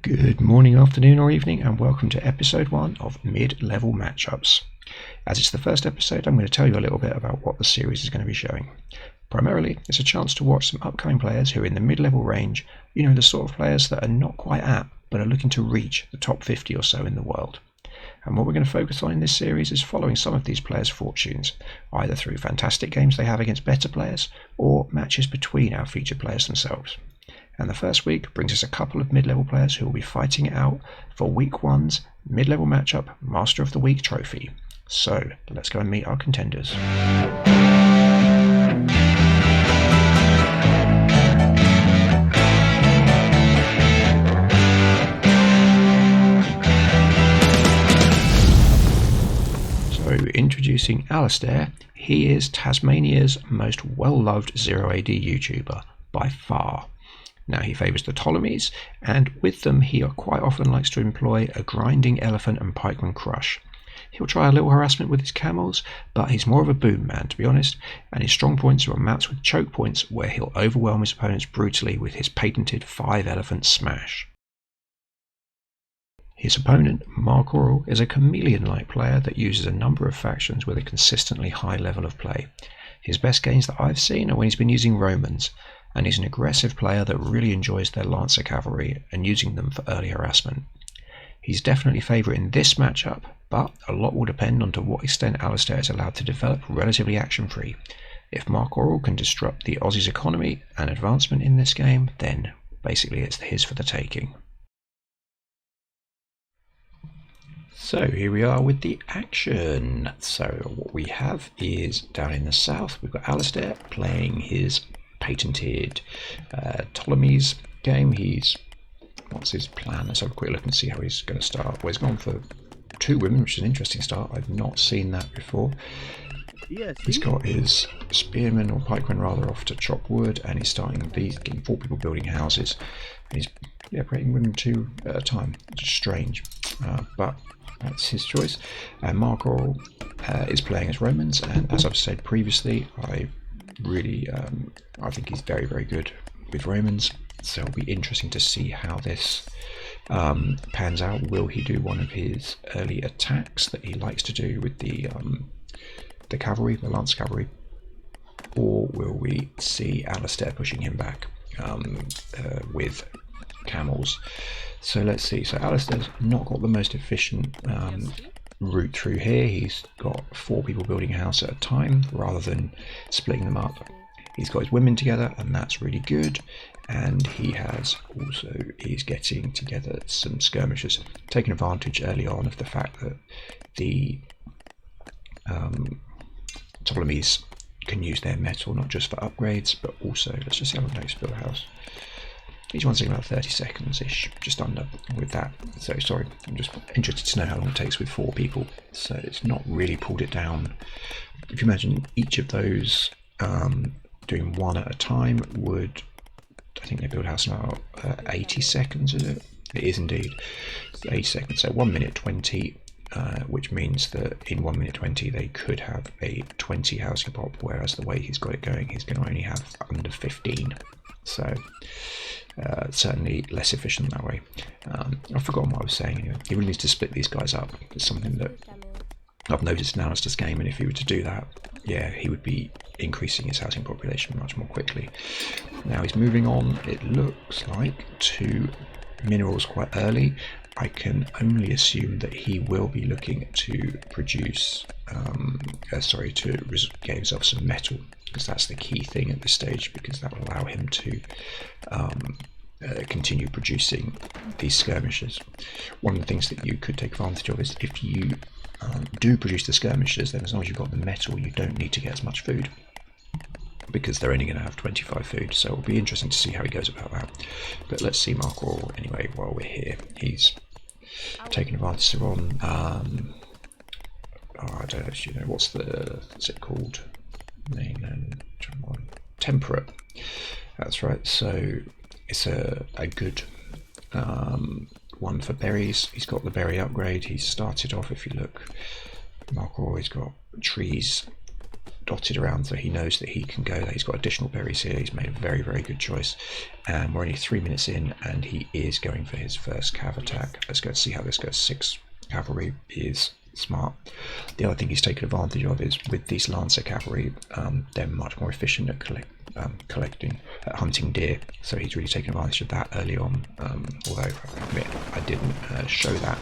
Good morning, afternoon or evening, and welcome to episode 1 of Mid-Level Matchups. As it's the first episode, I'm going to tell you a little bit about what the series is going to be showing. Primarily, it's a chance to watch some upcoming players who are in the mid-level range, the sort of players that are not quite at, but are looking to reach the top 50 or so in the world. And what we're going to focus on in this series is following some of these players' fortunes, either through fantastic games they have against better players, or matches between our featured players themselves. And the first week brings us a couple of mid-level players who will be fighting it out for week 1's mid-level matchup Master of the Week trophy. So let's go and meet our contenders. So introducing Alistair, he is Tasmania's most well-loved Zero AD YouTuber by far. Now he favours the Ptolemies, and with them he quite often likes to employ a grinding elephant and pikeman crush. He'll try a little harassment with his camels, but he's more of a boom man, to be honest, and his strong points are on maps with choke points where he'll overwhelm his opponents brutally with his patented 5-elephant smash. His opponent, MarcAurel, is a chameleon-like player that uses a number of factions with a consistently high level of play. His best games that I've seen are when he's been using Romans, and he's an aggressive player that really enjoys their Lancer cavalry and using them for early harassment. He's definitely favourite in this matchup, but a lot will depend on to what extent Alistair is allowed to develop relatively action-free. If MarcAurel can disrupt the Aussie's economy and advancement in this game, then basically it's his for the taking. So here we are with the action. So what we have is down in the south, we've got Alistair playing his patented Ptolemies game. What's his plan? Let's have a quick look and see how he's going to start. Well, he's gone for 2 women, which is an interesting start. I've not seen that before. He's got his spearmen, or pikemen rather, off to chop wood, and he's getting 4 people building houses, and he's creating women 2 at a time, which is strange, but that's his choice. And MarcAurel is playing as Romans, and as I've said previously, I think he's very, very good with Romans, so it'll be interesting to see how this pans out. Will he do one of his early attacks that he likes to do with the cavalry, the Lance cavalry, or will we see Alistair pushing him back with camels? So let's see. So Alistair's not got the most efficient route through here. He's got 4 people building a house at a time rather than splitting them up. He's got his women together, and that's really good, and he's getting together some skirmishers, taking advantage early on of the fact that the Ptolemies can use their metal not just for upgrades, but also, let's just see how long it takes to build a house. Each one's taking about 30 seconds-ish, just under with that. So sorry, I'm just interested to know how long it takes with 4 people. So it's not really pulled it down. If you imagine each of those doing 1 at a time would, I think they build a house in about 80 seconds, is it? It is indeed. 80 seconds, so 1 minute 20, which means that in 1 minute 20 they could have a 20 housing pop, whereas the way he's got it going, he's going to only have under 15. So certainly less efficient that way. I've forgotten what I was saying anyway. He really needs to split these guys up. It's something that I've noticed in Alistair's game, and if he were to do that, yeah, he would be increasing his housing population much more quickly. Now he's moving on, it looks like, to minerals quite early. I can only assume that he will be looking to produce, get himself some metal, because that's the key thing at this stage, because that will allow him to continue producing these skirmishers. One of the things that you could take advantage of is if you do produce the skirmishers, then as long as you've got the metal, you don't need to get as much food, because they're only going to have 25 food. So it'll be interesting to see how he goes about that. But let's see MarcAurel anyway while we're here. He's taking advantage of I don't actually know what's it called? Temperate. That's right. So it's a good one for berries. He's got the berry upgrade. He started off, if you look, MarcAurel, he's got trees dotted around so he knows that he can go there. He's got additional berries here. He's made a very, very good choice. And we're only 3 minutes in, and he is going for his first cav attack. Let's go see how this goes. 6 cavalry is smart. The other thing he's taken advantage of is with these Lancer cavalry, they're much more efficient at hunting deer. So he's really taken advantage of that early on. Although I admit I didn't show that.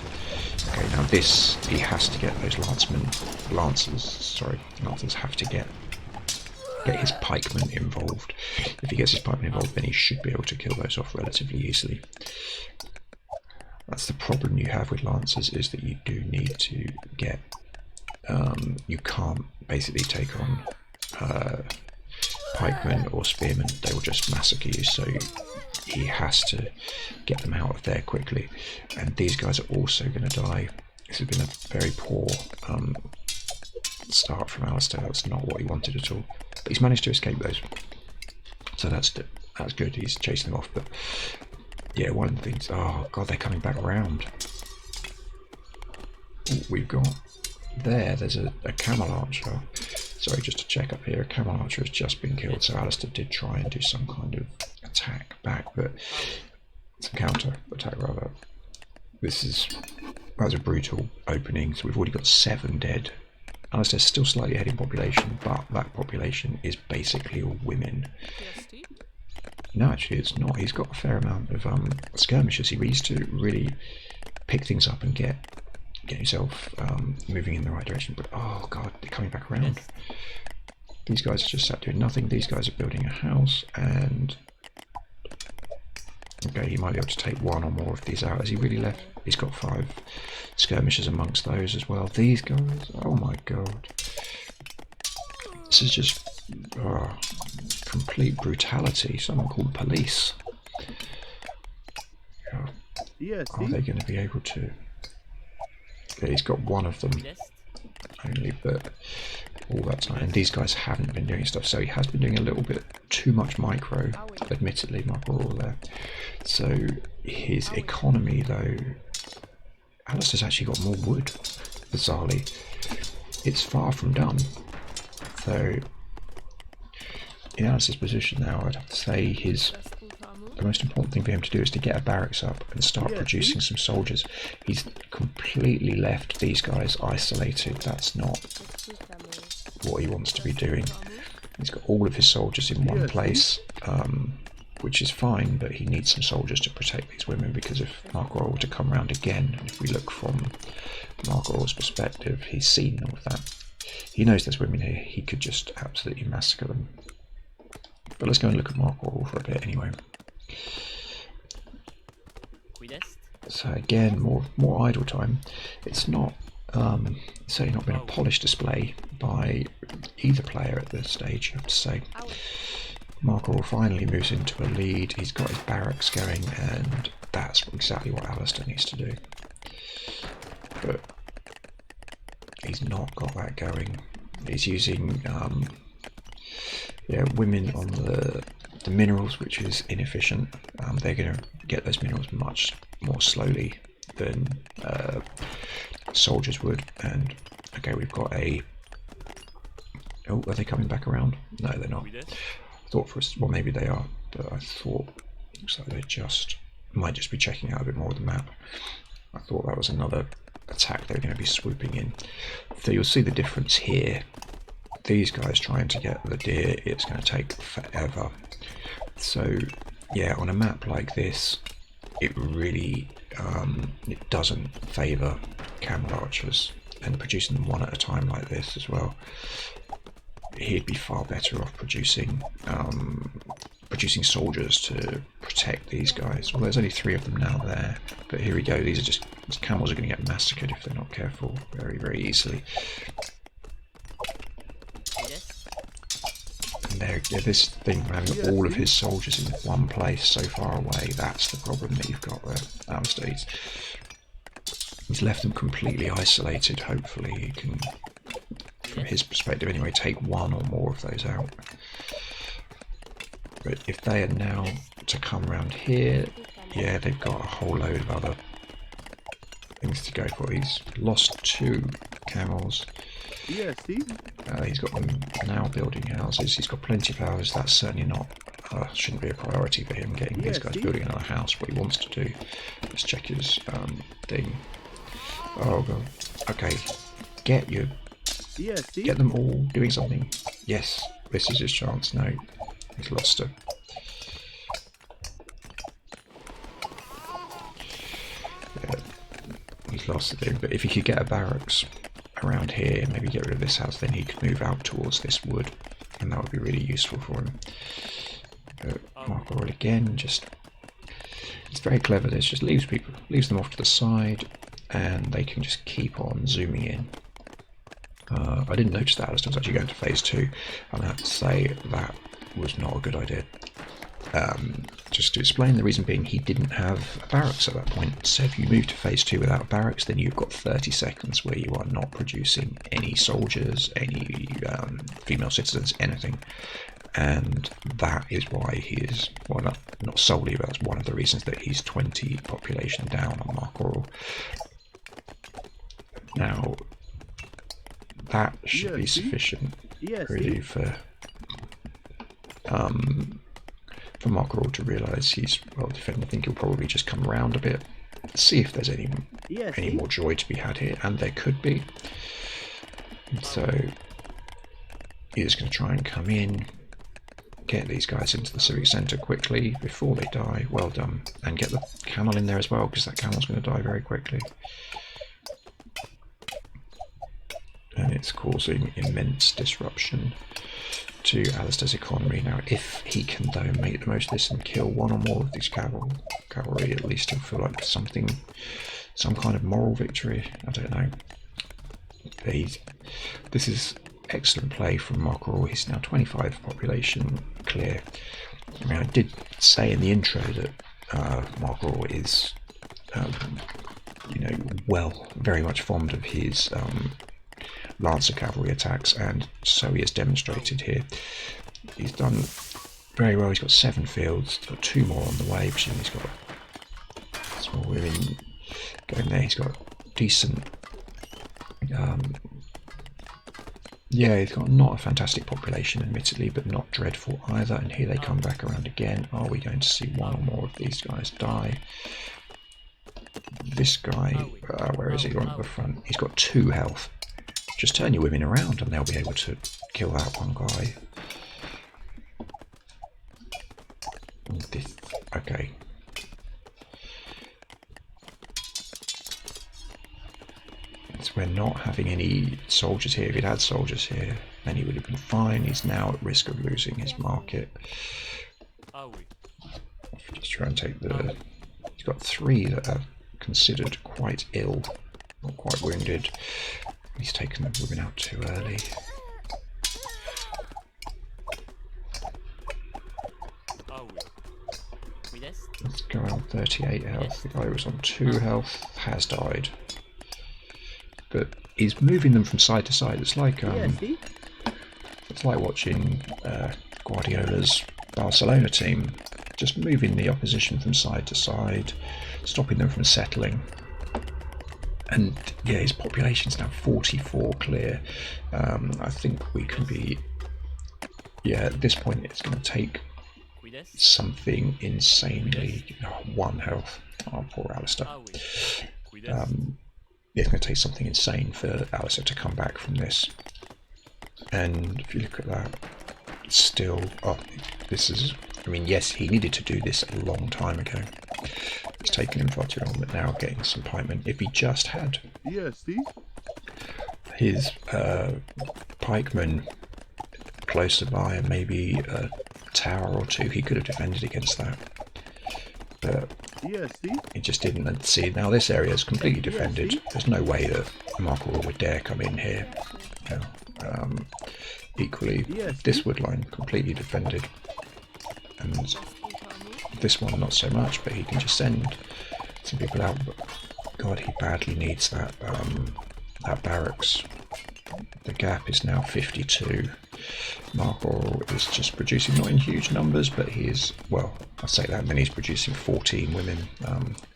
Okay, now this, he has to get those lancers have to get his pikemen involved. If he gets his pikemen involved, then he should be able to kill those off relatively easily. That's the problem you have with lancers, is that you do need to get, you can't basically take on pikemen or spearmen. They will just massacre you, so he has to get them out of there quickly. And these guys are also going to die. This has been a very poor start from Alistair. That's not what he wanted at all, but he's managed to escape those, so that's good. He's chasing them off. But yeah, one of the things, oh god, they're coming back around. Ooh, we've got there's a camel archer. Sorry, just to check up here, a camel archer has just been killed, so Alistair did try and do some kind of attack back, but it's a counter attack rather. That was a brutal opening, so we've already got 7 dead. Alistair's still slightly ahead in population, but that population is basically all women. No, actually it's not. He's got a fair amount of skirmishers. He needs to really pick things up and get himself moving in the right direction. But oh god, they're coming back around. These guys are just sat doing nothing. These guys are building a house, and okay, he might be able to take 1 or more of these out. Has he really left? He's got 5 skirmishers amongst those as well. These guys, oh my god, this is just complete brutality. Someone called police. Are they going to be able to? Yeah, he's got 1 of them only, but all that time. And these guys haven't been doing stuff, so he has been doing a little bit too much micro, admittedly, MarcAurel there. So his economy, though, Alistair's actually got more wood, bizarrely. It's far from done. So in Alistair's position now, I'd have to say the most important thing for him to do is to get a barracks up and start producing some soldiers. He's completely left these guys isolated. That's not what he wants to be doing. He's got all of his soldiers in one place, which is fine, but he needs some soldiers to protect these women, because if MarcAurel were to come around again, and if we look from MarcAurel's perspective, he's seen all of that. He knows there's women here. He could just absolutely massacre them. But let's go and look at MarcAurel for a bit anyway. So again, more idle time. It's not certainly not been a polished display by either player at this stage, you have to say. MarcAurel finally moves into a lead. He's got his barracks going, and that's exactly what Alistair needs to do. But he's not got that going. He's using women on the minerals, which is inefficient. They're going to get those minerals much more slowly than soldiers would. And okay, we've got a... Oh, are they coming back around? No, they're not. I thought for well, maybe they are, but I thought looks like they might just be checking out a bit more of the map. I thought that was another attack they were going to be swooping in. So you'll see the difference here. These guys trying to get the deer, it's going to take forever. So yeah, on a map like this, it really it doesn't favour camel archers, and producing them 1 at a time like this as well. He'd be far better off producing soldiers to protect these guys. Well, there's only 3 of them now there, but here we go. These camels are going to get massacred if they're not careful very, very easily. And there, this thing, having all of his soldiers in one place so far away, that's the problem that you've got there. He's left them completely isolated. Hopefully he can, from his perspective anyway, take 1 or more of those out. But if they are now to come around here, yeah, they've got a whole load of other things to go for. He's lost 2 camels. Yeah, see? He's got them now building houses. He's got plenty of houses. That's certainly not, shouldn't be a priority for him, getting these guys building another house. What he wants to do, let's check his thing. Oh god. Okay, get them all doing something. Yes, this is his chance. No, he's lost her. Yeah, he's lost the thing. But if he could get a barracks around here, maybe get rid of this house, then he could move out towards this wood, and that would be really useful for him. MarcAurel again, just it's very clever. This just leaves them off to the side, and they can just keep on zooming in. I didn't notice that Alistair was actually going to phase 2, and I have to say that was not a good idea. Just to explain, the reason being he didn't have a barracks at that point. So if you move to phase 2 without a barracks, then you've got 30 seconds where you are not producing any soldiers, any female citizens, anything. And that is why he is, well, not solely, but that's one of the reasons that he's 20 population down on MarcAurel. Now, that should be sufficient, really, for MarcAurel to realise he's well defended. I think he'll probably just come around a bit, see if there's any more joy to be had here, and there could be. So he's going to try and come in, get these guys into the civic centre quickly before they die. Well done, and get the camel in there as well, because that camel's going to die very quickly. And it's causing immense disruption to Alistair's economy. Now, if he can though make the most of this and kill one or more of these cavalry, at least he'll feel like some kind of moral victory. I don't know. This is excellent play from MarcAurel. He's now 25 population clear. I mean, I did say in the intro that MarcAurel is, very much fond of his Lancer cavalry attacks, and so he has demonstrated here. He's done very well. He's got 7 fields, got 2 more on the way. Presumably he's got small women going there. He's got decent. He's got not a fantastic population, admittedly, but not dreadful either. And here they come back around again. Are we going to see one or more of these guys die? This guy, where is he? Right at the front. He's got 2 health. Just turn your women around and they'll be able to kill that one guy. Okay. So we're not having any soldiers here. If he'd had soldiers here, then he would have been fine. He's now at risk of losing his market. Just try and take the... He's got 3 that are considered quite ill, or quite wounded. He's taken the women out too early. Let's go on 38 health. The guy who was on 2 health has died. But he's moving them from side to side. It's like watching Guardiola's Barcelona team, just moving the opposition from side to side, stopping them from settling. And yeah, his population's now 44 clear. I think we can be... Yeah, at this point it's going to take something insanely... 1 health. Oh, poor Alistair. It's going to take something insane for Alistair to come back from this. And if you look at that, still... Oh, this is... I mean, yes, he needed to do this a long time ago. It's taken him far too long, but now getting some pikemen. If he just had his pikemen closer by and maybe a tower or 2, he could have defended against that. But he just didn't. And see, now this area is completely defended. There's no way that MarcAurel would dare come in here. Equally, this wood line completely defended. And this one not so much, but he can just send some people out. But God, he badly needs that that barracks. The gap is now 52. MarcAurel is just producing, not in huge numbers, but he is, well, I say that, and then he's producing 14 women,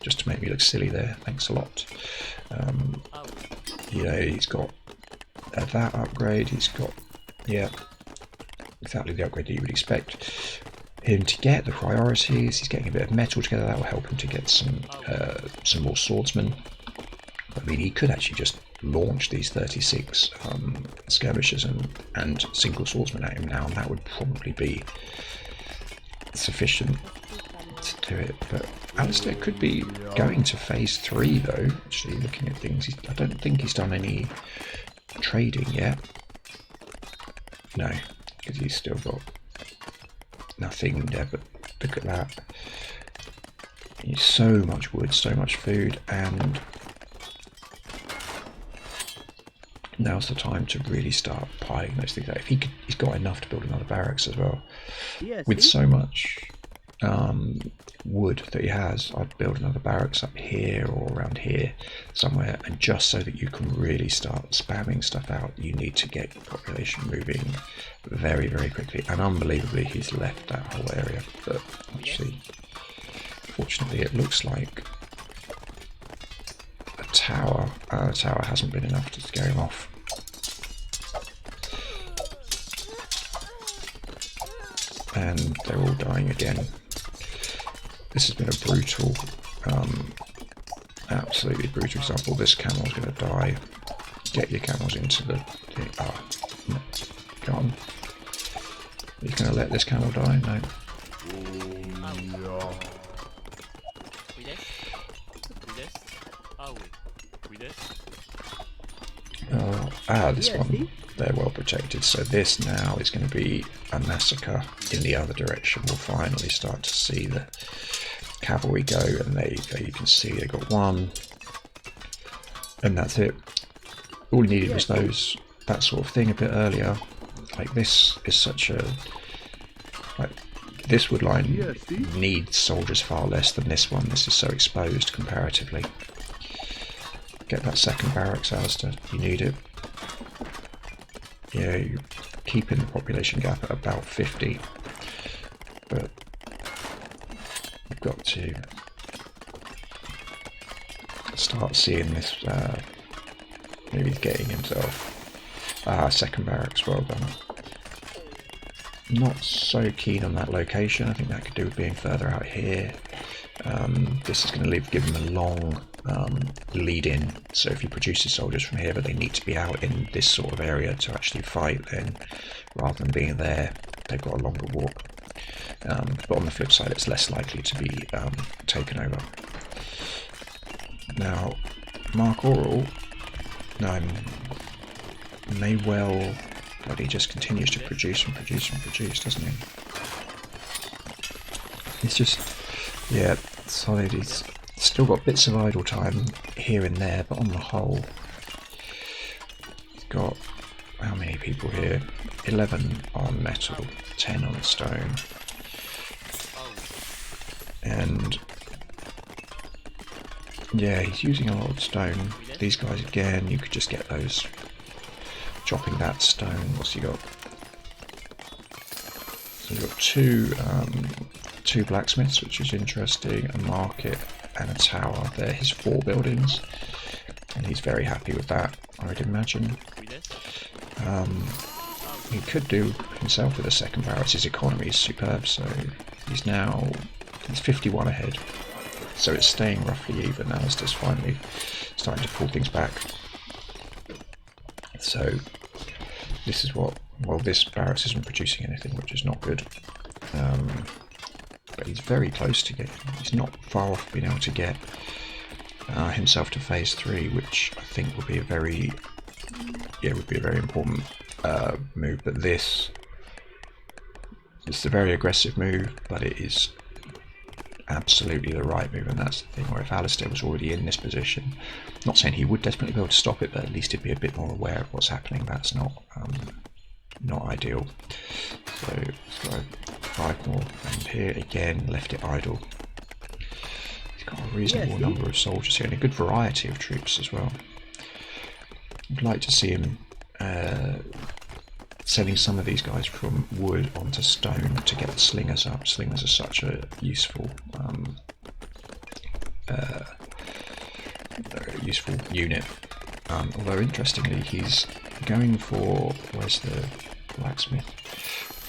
just to make me look silly there. Thanks a lot. He's got that upgrade. He's got, yeah, exactly the upgrade that you would expect him to get. The priorities, he's getting a bit of metal together. That will help him to get some more swordsmen. I mean, he could actually just launch these 36 skirmishers and single swordsmen at him now, and that would probably be sufficient to do it. But Alistair could be going to phase 3 though, actually, looking at things. I don't think he's done any trading yet. No, because he's still got nothing there, but look at that. He's so much wood, so much food, and now's the time to really start piling those things out. If he's got enough to build another barracks as well. Yes, With so much wood that he has, I'd build another barracks up here or around here somewhere, and just so that you can really start spamming stuff out, you need to get population moving very, very quickly. And unbelievably, he's left that whole area. But actually, fortunately, it looks like a tower hasn't been enough to scare him off. And they're all dying again. This has been a brutal, absolutely brutal example. This camel's going to die. Get your camels into the no. Go on. Are you going to let this camel die? No. This one, they're well protected, so this now is going to be a massacre in the other direction. We'll finally start to see the cavalry go, and there you go, you can see they got one, and that's it. All you needed was that sort of thing a bit earlier. Like, this is such a, like, this wood line needs soldiers far less than this one. This is so exposed comparatively. Get that second barracks, Alistair, you need it. Yeah, you're keeping the population gap at about 50, but you've got to start seeing this, maybe getting himself second barracks. Well done. Not so keen on that location. I think that could do with being further out here. This is going to give him a long lead in, so if he produces soldiers from here but they need to be out in this sort of area to actually fight, then rather than being there, they've got a longer walk. But on the flip side, it's less likely to be taken over. Now, MarcAurel may well, but he just continues to produce and produce and produce, doesn't he? It's just, yeah, solid. He's still got bits of idle time here and there, but on the whole, he's got, how many people here? 11 on metal, 10 on stone, and yeah, he's using a lot of stone. These guys again, you could just get those, chopping that stone. What's he got? So you've got two blacksmiths, which is interesting, a market and a tower. They're his 4 buildings, and he's very happy with that, I would imagine. He could do himself with a second barracks. His economy is superb, so he's 51 ahead, so it's staying roughly even. Alistair's finally starting to pull things back. So this is what, well, this barracks isn't producing anything, which is not good. But he's very close to getting, he's not far off being able to get himself to phase 3, which I think would be a very, would be a very important move. But it's a very aggressive move, but it is absolutely the right move, and that's the thing, where if Alistair was already in this position, not saying he would definitely be able to stop it, but at least he'd be a bit more aware of what's happening. That's not ideal. So let's go 5 more, and here again left it idle. He's got a reasonable number of soldiers here and a good variety of troops as well. I'd like to see him sending some of these guys from wood onto stone to get the slingers up. Slingers are such a useful unit. Although interestingly, he's going for, where's the blacksmith?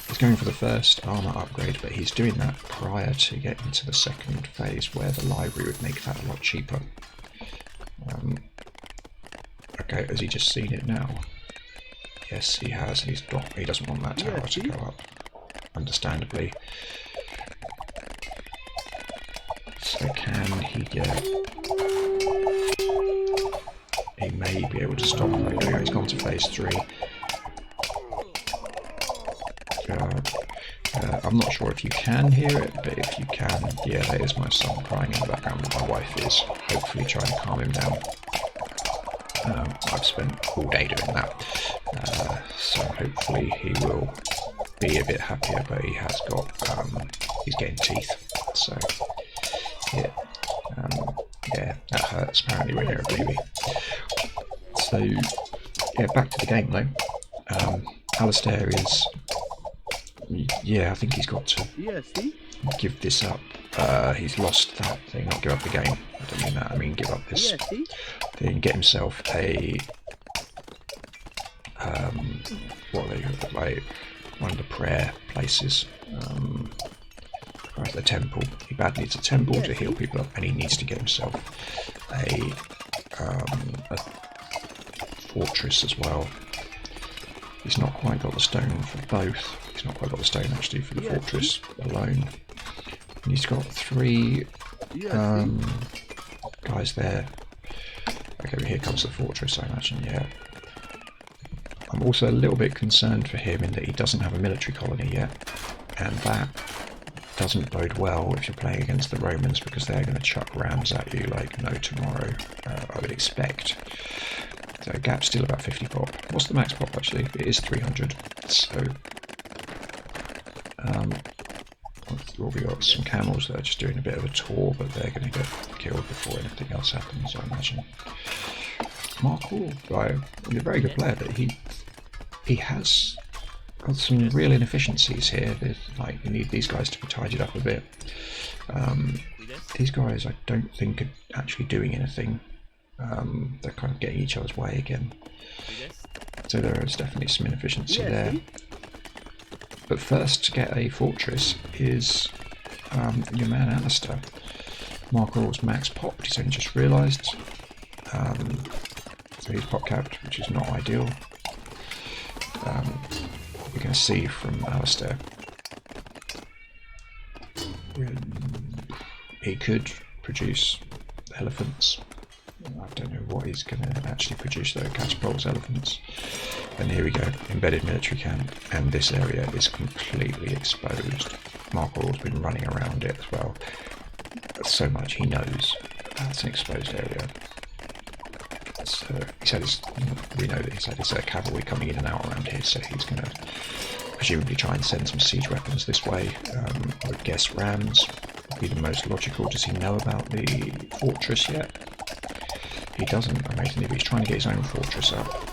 He's going for the first armour upgrade, but he's doing that prior to getting to the second phase where the library would make that a lot cheaper. Okay, has he just seen it now? Yes, he has, and he doesn't want that tower to go up, understandably. So can he get... He may be able to stop him. There, he's gone to phase 3. I'm not sure if you can hear it, but if you can, yeah, there is my son crying in the background, but my wife is hopefully trying to calm him down. I've spent all day doing that, so hopefully he will be a bit happier, but he has got, he's getting teeth, so yeah, yeah, that hurts apparently when you're a baby. So yeah, back to the game though. Alistair is, yeah, I think he's got to give this up. He's lost that thing, not give up the game. I don't mean that, I mean give up this thing, get himself a, what are they, like, one of the prayer places, right, the temple. He badly needs a temple to heal people up, and he needs to get himself a fortress as well. He's not quite got the stone for both. He's not quite got the stone actually for the fortress alone. And he's got 3 guys there. Okay, well, here comes the fortress, I imagine, yeah. I'm also a little bit concerned for him in that he doesn't have a military colony yet. And that doesn't bode well if you're playing against the Romans, because they're going to chuck rams at you like no tomorrow, I would expect. So gap's still about 50 pop. What's the max pop actually? It is 300. So well, we got some camels that are just doing a bit of a tour, but they're going to get killed before anything else happens, I imagine. MarcAurel, right, he's a very good player, but he has got some real inefficiencies here. There's, like, you need these guys to be tidied up a bit. These guys I don't think are actually doing anything. They're kind of getting each other's way again. So there is definitely some inefficiency there. But first to get a fortress is your man Alistair. MarcAurel's max popped, he's only just realised. So he's pop capped, which is not ideal. We're going to see from Alistair. He could produce elephants. I don't know what he's going to actually produce though. Catapults, elephants. And here we go, embedded military camp, and this area is completely exposed. MarcAurel's been running around it as well. So much he knows that's an exposed area. So he said we know that he's had his cavalry coming in and out around here, so he's going to presumably try and send some siege weapons this way. I would guess rams would be the most logical. Does he know about the fortress yet? He doesn't, amazingly, but he's trying to get his own fortress up.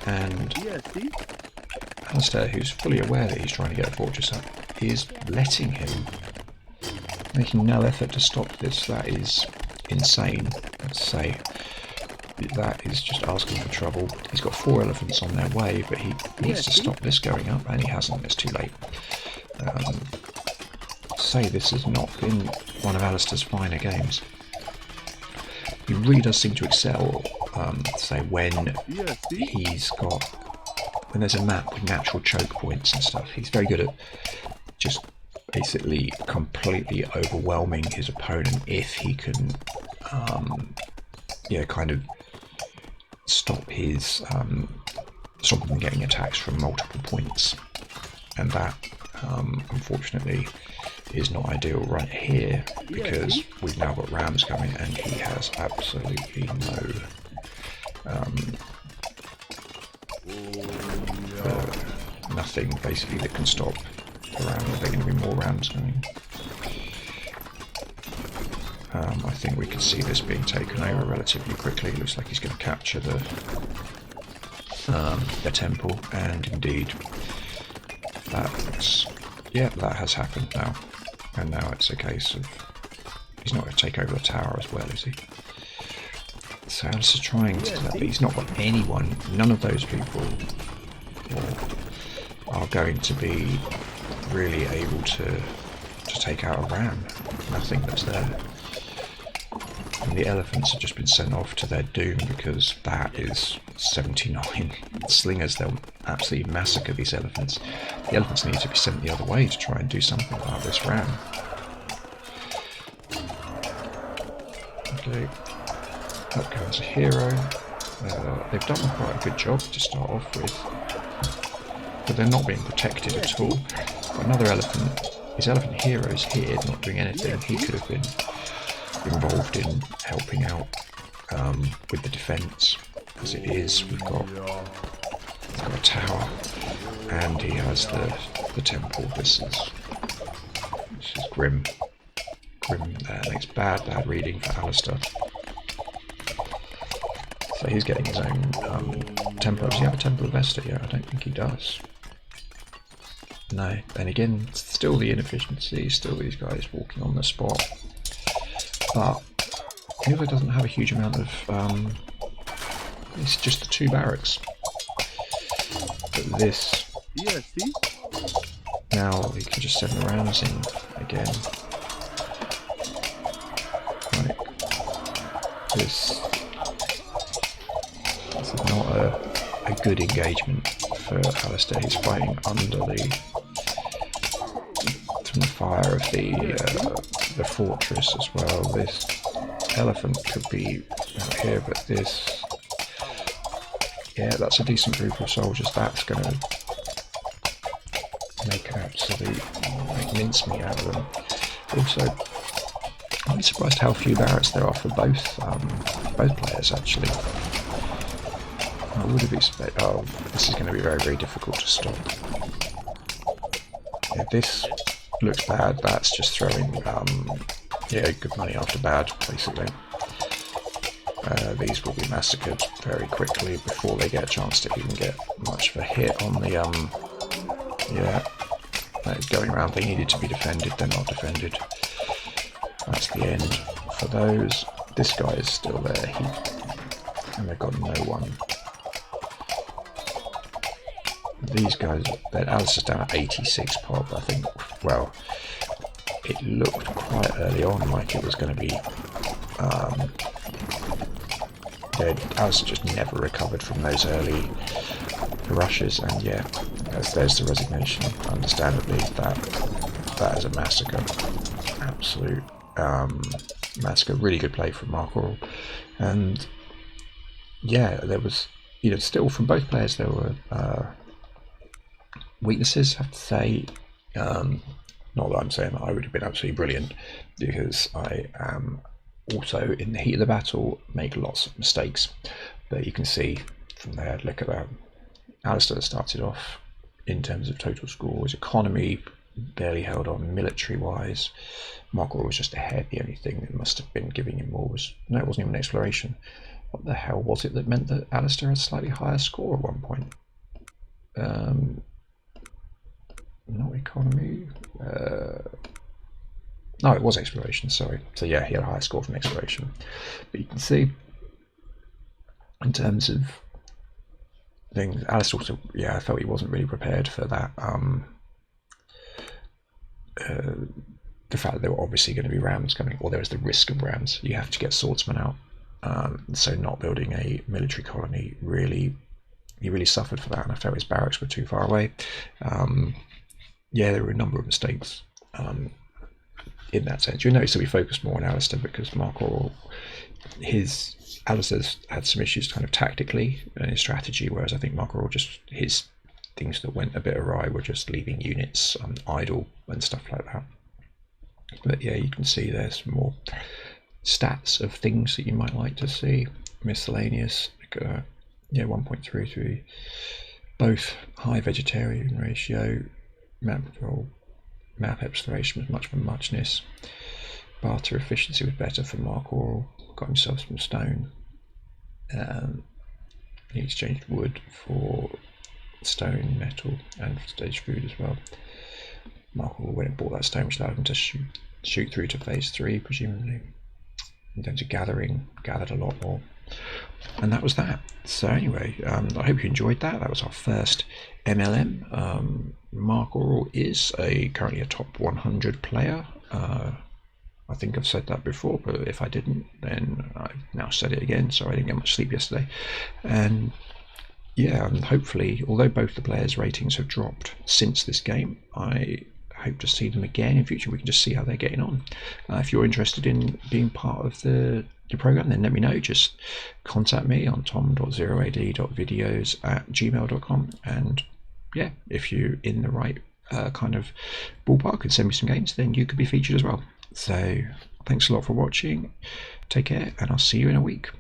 And Alistair, who's fully aware that he's trying to get a fortress up, is letting him, making no effort to stop this. That is insane, let's say. That is just asking for trouble. He's got 4 elephants on their way, but he needs to stop this going up, and he hasn't. It's too late. Say this has not been one of Alistair's finer games. He really does seem to excel, say, when he's got, when there's a map with natural choke points and stuff. He's very good at just basically completely overwhelming his opponent if he can, yeah, kind of stop his, stop him from getting attacks from multiple points. And that, unfortunately, is not ideal right here, because we've now got rams coming and he has absolutely nothing basically that can stop the ram. Are there going to be more rams coming? I think we can see this being taken over relatively quickly. It looks like he's going to capture the temple, and indeed that's, yeah, that has happened now. And now it's a case of, he's not going to take over the tower as well, is he? So Alistair's trying to do that, but he's not got anyone. None of those people are going to be really able to take out a ram. Nothing that's there. And the elephants have just been sent off to their doom because that is 79 slingers. They'll absolutely massacre these elephants. The elephants need to be sent the other way to try and do something about this ram. Okay, up comes a hero. They've done quite a good job to start off with, but they're not being protected at all. Another elephant, his elephant hero's here, not doing anything. He could have been involved in helping out with the defence. As it is, we've got a tower, and he has the temple. This is grim. Makes bad reading for Alistair. So he's getting his own temple. Does he have a temple of Esther? Yeah, I don't think he does. No. Then again, still the inefficiency, still these guys walking on the spot. But Hoover doesn't have a huge amount of. It's just the 2 barracks. But this. Yeah, see? Now we can just send the rams in again. Right. This is not a good engagement for Alistair. He's fighting under from the fire of the fortress as well. This elephant could be out here, but this, yeah, that's a decent group of soldiers. That's going to make an absolute mincemeat out of them. Also, I'm surprised how few barracks there are for both players actually. I would have expected. Oh, this is going to be very difficult to stop. Yeah, this looks bad. That's just throwing good money after bad, basically. These will be massacred very quickly before they get a chance to even get much of a hit on the yeah, that is going around. They needed to be defended, they're not defended. That's the end for those. This guy is still there, and they've got no one. These guys, Alistair's down at 86 pop, I think. Well, it looked quite early on like it was going to be Alistair just never recovered from those early rushes, and yeah, there's the resignation. Understandably, that is a massacre, absolute massacre. Really good play from MarcAurel, and yeah, there was, still from both players there were weaknesses, I have to say. Not that I'm saying that I would have been absolutely brilliant, because I am also, in the heat of the battle, make lots of mistakes. But you can see from there, look at that. Alistair started off in terms of total score. His economy barely held on military-wise. MarcAurel was just ahead. The only thing that must have been giving him more was, no, it wasn't even exploration. What the hell was it that meant that Alistair had a slightly higher score at one point? Not economy. No, it was exploration, sorry. So yeah, he had a higher score from exploration. But you can see, in terms of things, Alistair also, yeah, I felt he wasn't really prepared for that. The fact that there were obviously going to be rams coming, or there was the risk of rams. You have to get swordsmen out. So not building a military colony, he really suffered for that, and I felt his barracks were too far away. Yeah, there were a number of mistakes in that sense. You'll notice that we focused more on Alistair because MarcAurel, Alistair's had some issues kind of tactically in his strategy, whereas I think MarcAurel, just his things that went a bit awry were just leaving units idle and stuff like that. But yeah, you can see there's more stats of things that you might like to see. Miscellaneous, yeah, 1.33, both high vegetarian ratio. Map control, map exploration was much more muchness. Barter efficiency was better for MarcAurel. Got himself some stone. He exchanged wood for stone, metal, and stage food as well. MarcAurel went and bought that stone, which allowed him to shoot through to phase 3, presumably. In terms of gathering, gathered a lot more. And that was that. So anyway, I hope you enjoyed that. That was our first MLM. MarcAurel is currently a top 100 player. I think I've said that before, but if I didn't, then I've now said it again. So I didn't get much sleep yesterday. And yeah, and hopefully, although both the players' ratings have dropped since this game, I hope to see them again in future. We can just see how they're getting on. If you're interested in being part of the program, then let me know. Just contact me on tom.0ad.videos@gmail.com, and yeah, if you're in the right kind of ballpark and send me some games, then you could be featured as well. So thanks a lot for watching. Take care, and I'll see you in a week.